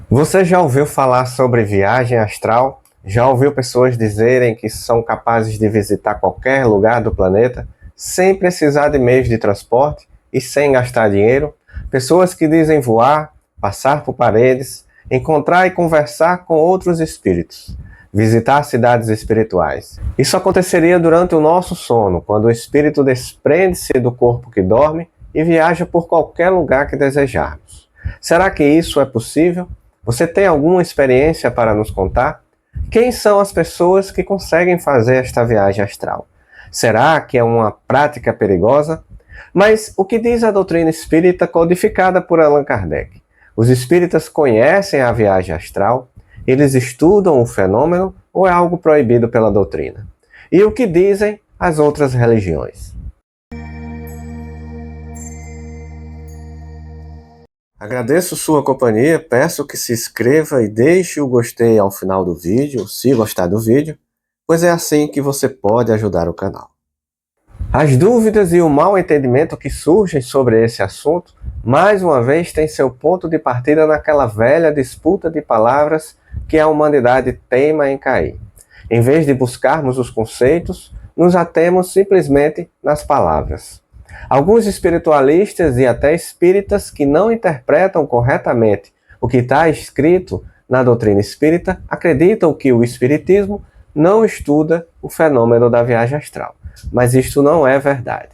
Você já ouviu falar sobre viagem astral? Já ouviu pessoas dizerem que são capazes de visitar qualquer lugar do planeta sem precisar de meios de transporte e sem gastar dinheiro? Pessoas que dizem voar, passar por paredes, encontrar e conversar com outros espíritos, visitar cidades espirituais. Isso aconteceria durante o nosso sono, quando o espírito desprende-se do corpo que dorme e viaja por qualquer lugar que desejarmos. Será que isso é possível? Você tem alguma experiência para nos contar? Quem são as pessoas que conseguem fazer esta viagem astral? Será que é uma prática perigosa? Mas o que diz a doutrina espírita codificada por Allan Kardec? Os espíritas conhecem a viagem astral? Eles estudam o fenômeno ou é algo proibido pela doutrina? E o que dizem as outras religiões? Agradeço sua companhia, peço que se inscreva e deixe o gostei ao final do vídeo, se gostar do vídeo, pois é assim que você pode ajudar o canal. As dúvidas e o mal entendimento que surgem sobre esse assunto, mais uma vez têm seu ponto de partida naquela velha disputa de palavras que a humanidade teima em cair. Em vez de buscarmos os conceitos, nos atemos simplesmente nas palavras. Alguns espiritualistas e até espíritas que não interpretam corretamente o que está escrito na doutrina espírita acreditam que o espiritismo não estuda o fenômeno da viagem astral. Mas isto não é verdade.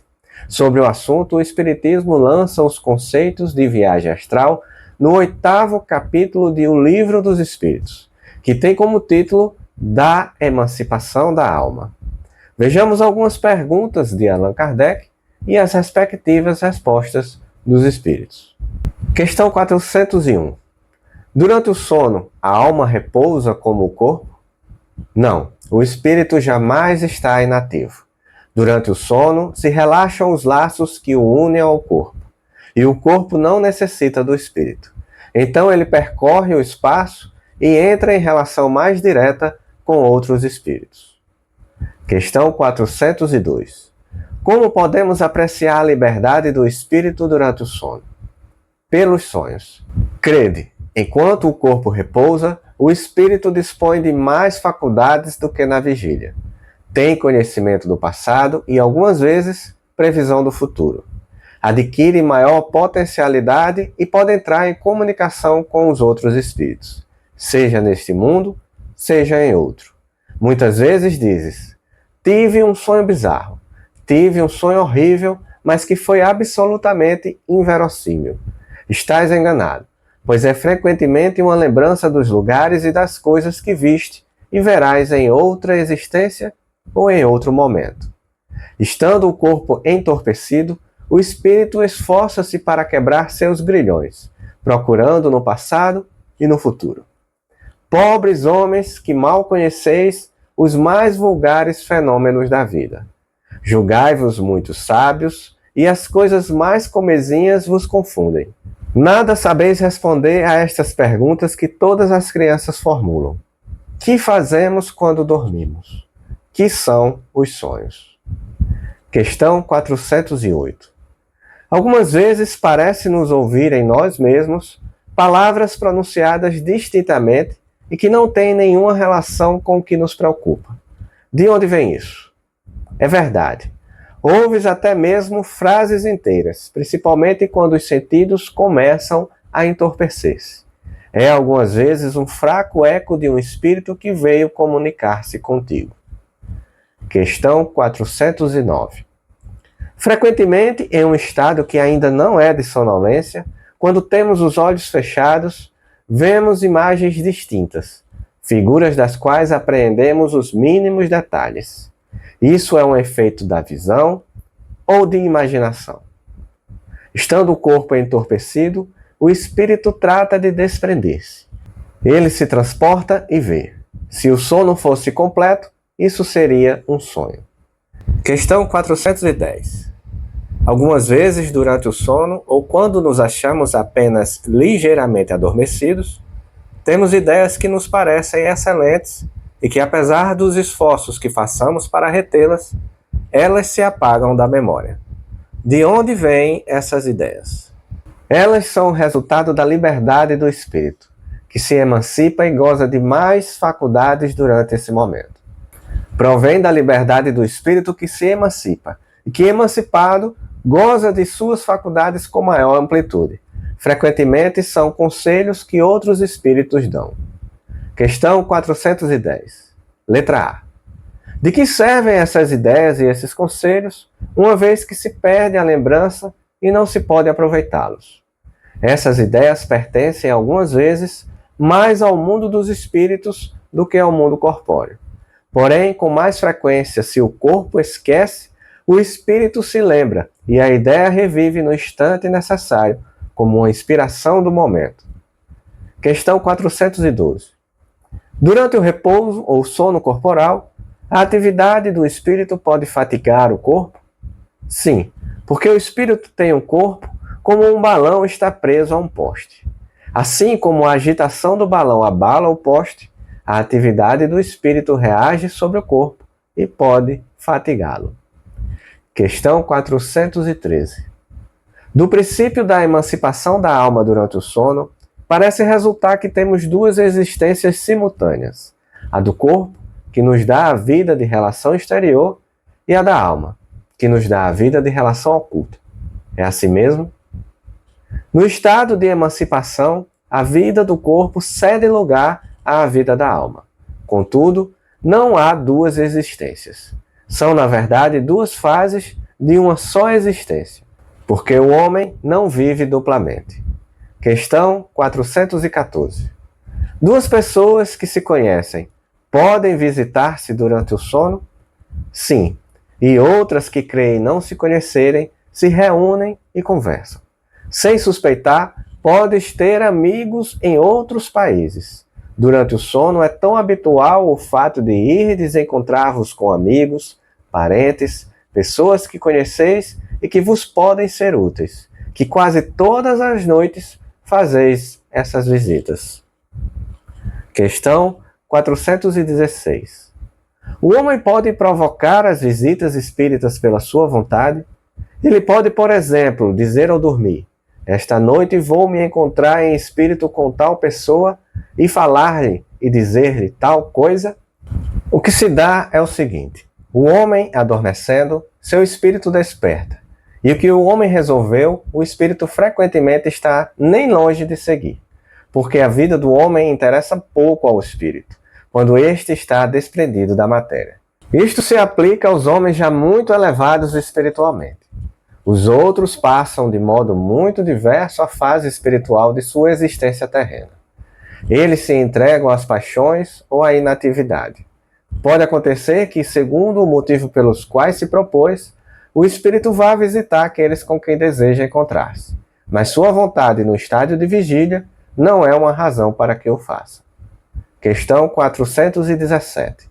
Sobre o assunto, o espiritismo lança os conceitos de viagem astral no 8º capítulo de O Livro dos Espíritos, que tem como título Da Emancipação da Alma. Vejamos algumas perguntas de Allan Kardec e as respectivas respostas dos espíritos. Questão 401. Durante o sono, a alma repousa como o corpo? Não, o espírito jamais está inativo. Durante o sono, se relaxam os laços que o unem ao corpo, e o corpo não necessita do espírito. Então ele percorre o espaço e entra em relação mais direta com outros espíritos. Questão 402. Como podemos apreciar a liberdade do espírito durante o sono? Pelos sonhos. Crede, enquanto o corpo repousa, o espírito dispõe de mais faculdades do que na vigília. Tem conhecimento do passado e, algumas vezes, previsão do futuro. Adquire maior potencialidade e pode entrar em comunicação com os outros espíritos, seja neste mundo, seja em outro. Muitas vezes dizes: tive um sonho bizarro. Tive um sonho horrível, mas que foi absolutamente inverossímil. Estás enganado, pois é frequentemente uma lembrança dos lugares e das coisas que viste e verás em outra existência ou em outro momento. Estando o corpo entorpecido, o espírito esforça-se para quebrar seus grilhões, procurando no passado e no futuro. Pobres homens que mal conheceis os mais vulgares fenômenos da vida. Julgai-vos muito sábios, e as coisas mais comezinhas vos confundem. Nada sabeis responder a estas perguntas que todas as crianças formulam. Que fazemos quando dormimos? Que são os sonhos? Questão 408. Algumas vezes parece-nos ouvir em nós mesmos palavras pronunciadas distintamente e que não têm nenhuma relação com o que nos preocupa. De onde vem isso? É verdade. Ouves até mesmo frases inteiras, principalmente quando os sentidos começam a entorpecer-se. É algumas vezes um fraco eco de um espírito que veio comunicar-se contigo. Questão 409. Frequentemente, em um estado que ainda não é de sonolência, quando temos os olhos fechados, vemos imagens distintas, figuras das quais apreendemos os mínimos detalhes. Isso é um efeito da visão ou de imaginação? Estando o corpo entorpecido, o espírito trata de desprender-se. Ele se transporta e vê. Se o sono fosse completo, isso seria um sonho. Questão 410. Algumas vezes, durante o sono, ou quando nos achamos apenas ligeiramente adormecidos, temos ideias que nos parecem excelentes e que, apesar dos esforços que façamos para retê-las, elas se apagam da memória. De onde vêm essas ideias? Elas são o resultado da liberdade do espírito, que se emancipa e goza de mais faculdades durante esse momento. Provém da liberdade do espírito que se emancipa, e que, emancipado, goza de suas faculdades com maior amplitude. Frequentemente são conselhos que outros espíritos dão. Questão 410. Letra A. De que servem essas ideias e esses conselhos, uma vez que se perde a lembrança e não se pode aproveitá-los? Essas ideias pertencem, algumas vezes, mais ao mundo dos espíritos do que ao mundo corpóreo. Porém, com mais frequência, se o corpo esquece, o espírito se lembra e a ideia revive no instante necessário, como uma inspiração do momento. Questão 412. Durante o repouso ou sono corporal, a atividade do espírito pode fatigar o corpo? Sim, porque o espírito tem um corpo como um balão está preso a um poste. Assim como a agitação do balão abala o poste, a atividade do espírito reage sobre o corpo e pode fatigá-lo. Questão 413. Do princípio da emancipação da alma durante o sono, parece resultar que temos duas existências simultâneas: a do corpo, que nos dá a vida de relação exterior, e a da alma, que nos dá a vida de relação oculta. É assim mesmo? No estado de emancipação, a vida do corpo cede lugar à vida da alma. Contudo, não há duas existências. São, na verdade, duas fases de uma só existência, porque o homem não vive duplamente. Questão 414. Duas pessoas que se conhecem podem visitar-se durante o sono? Sim, e outras que creem não se conhecerem se reúnem e conversam. Sem suspeitar, podes ter amigos em outros países. Durante o sono é tão habitual o fato de irdes encontrar-vos com amigos, parentes, pessoas que conheceis e que vos podem ser úteis, que quase todas as noites fazeis essas visitas. Questão 416. O homem pode provocar as visitas espíritas pela sua vontade? Ele pode, por exemplo, dizer ao dormir: esta noite vou me encontrar em espírito com tal pessoa e falar-lhe e dizer-lhe tal coisa? O que se dá é o seguinte: o homem, adormecendo, seu espírito desperta. E o que o homem resolveu, o espírito frequentemente está nem longe de seguir, porque a vida do homem interessa pouco ao espírito, quando este está desprendido da matéria. Isto se aplica aos homens já muito elevados espiritualmente. Os outros passam de modo muito diverso a fase espiritual de sua existência terrena. Eles se entregam às paixões ou à inatividade. Pode acontecer que, segundo o motivo pelos quais se propôs, o espírito vá visitar aqueles com quem deseja encontrar-se, mas sua vontade no estádio de vigília não é uma razão para que o faça. Questão 417.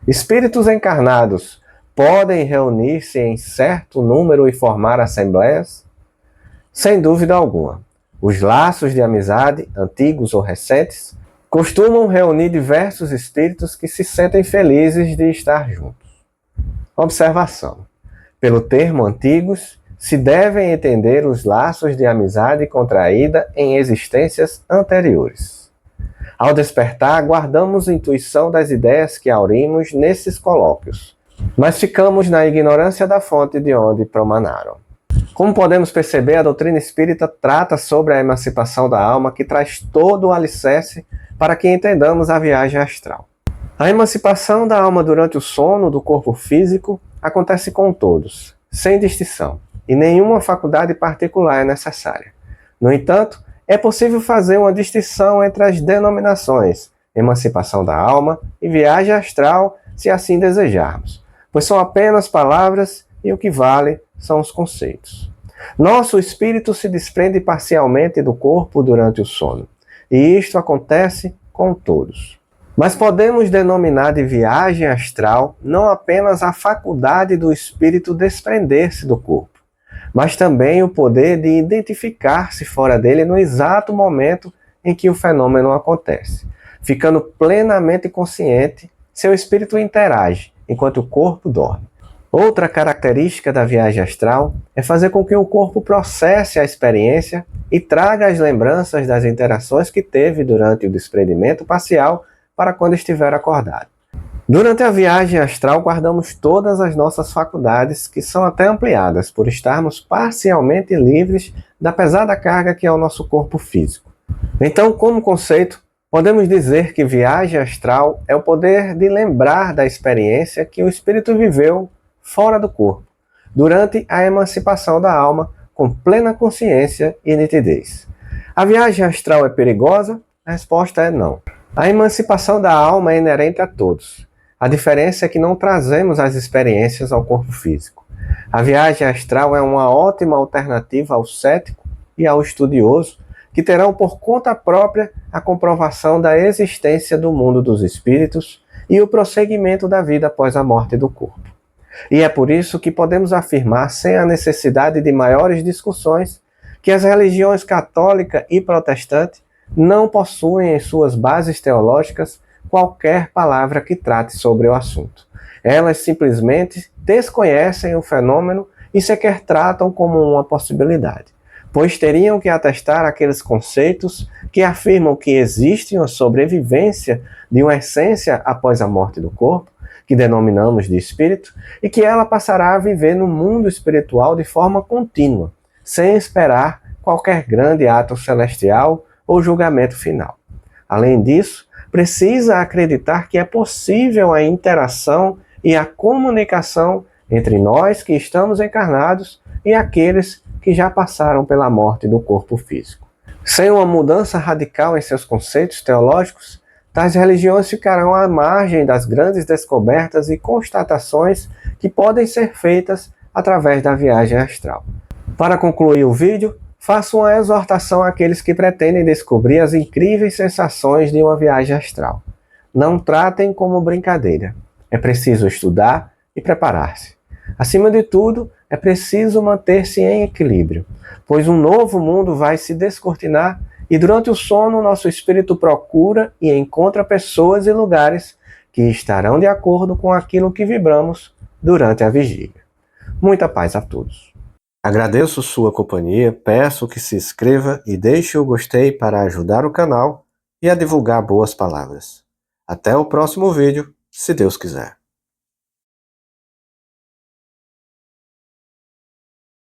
Espíritos encarnados podem reunir-se em certo número e formar assembleias? Sem dúvida alguma. Os laços de amizade, antigos ou recentes, costumam reunir diversos espíritos que se sentem felizes de estar juntos. Observação. Pelo termo antigos, se devem entender os laços de amizade contraída em existências anteriores. Ao despertar, guardamos intuição das ideias que aurimos nesses colóquios, mas ficamos na ignorância da fonte de onde promanaram. Como podemos perceber, a doutrina espírita trata sobre a emancipação da alma, que traz todo o alicerce para que entendamos a viagem astral. A emancipação da alma durante o sono do corpo físico acontece com todos, sem distinção, e nenhuma faculdade particular é necessária. No entanto, é possível fazer uma distinção entre as denominações emancipação da alma e viagem astral, se assim desejarmos, pois são apenas palavras e o que vale são os conceitos. Nosso espírito se desprende parcialmente do corpo durante o sono, e isto acontece com todos. Mas podemos denominar de viagem astral não apenas a faculdade do espírito desprender-se do corpo, mas também o poder de identificar-se fora dele no exato momento em que o fenômeno acontece. Ficando plenamente consciente, seu espírito interage enquanto o corpo dorme. Outra característica da viagem astral é fazer com que o corpo processe a experiência e traga as lembranças das interações que teve durante o desprendimento parcial para quando estiver acordado. Durante a viagem astral, guardamos todas as nossas faculdades, que são até ampliadas por estarmos parcialmente livres da pesada carga que é o nosso corpo físico. Então, como conceito, podemos dizer que viagem astral é o poder de lembrar da experiência que o espírito viveu fora do corpo, durante a emancipação da alma, com plena consciência e nitidez. A viagem astral é perigosa? A resposta é não. A emancipação da alma é inerente a todos. A diferença é que não trazemos as experiências ao corpo físico. A viagem astral é uma ótima alternativa ao cético e ao estudioso, que terão por conta própria a comprovação da existência do mundo dos espíritos e o prosseguimento da vida após a morte do corpo. E é por isso que podemos afirmar, sem a necessidade de maiores discussões, que as religiões católica e protestante não possuem em suas bases teológicas qualquer palavra que trate sobre o assunto. Elas simplesmente desconhecem o fenômeno e sequer tratam como uma possibilidade, pois teriam que atestar aqueles conceitos que afirmam que existe uma sobrevivência de uma essência após a morte do corpo, que denominamos de espírito, e que ela passará a viver no mundo espiritual de forma contínua, sem esperar qualquer grande ato celestial ou julgamento final. Além disso, precisa acreditar que é possível a interação e a comunicação entre nós que estamos encarnados e aqueles que já passaram pela morte do corpo físico. Sem uma mudança radical em seus conceitos teológicos, tais religiões ficarão à margem das grandes descobertas e constatações que podem ser feitas através da viagem astral. Para concluir o vídeo, faço uma exortação àqueles que pretendem descobrir as incríveis sensações de uma viagem astral. Não tratem como brincadeira. É preciso estudar e preparar-se. Acima de tudo, é preciso manter-se em equilíbrio, pois um novo mundo vai se descortinar e durante o sono nosso espírito procura e encontra pessoas e lugares que estarão de acordo com aquilo que vibramos durante a vigília. Muita paz a todos. Agradeço sua companhia, peço que se inscreva e deixe o gostei para ajudar o canal e a divulgar boas palavras. Até o próximo vídeo, se Deus quiser.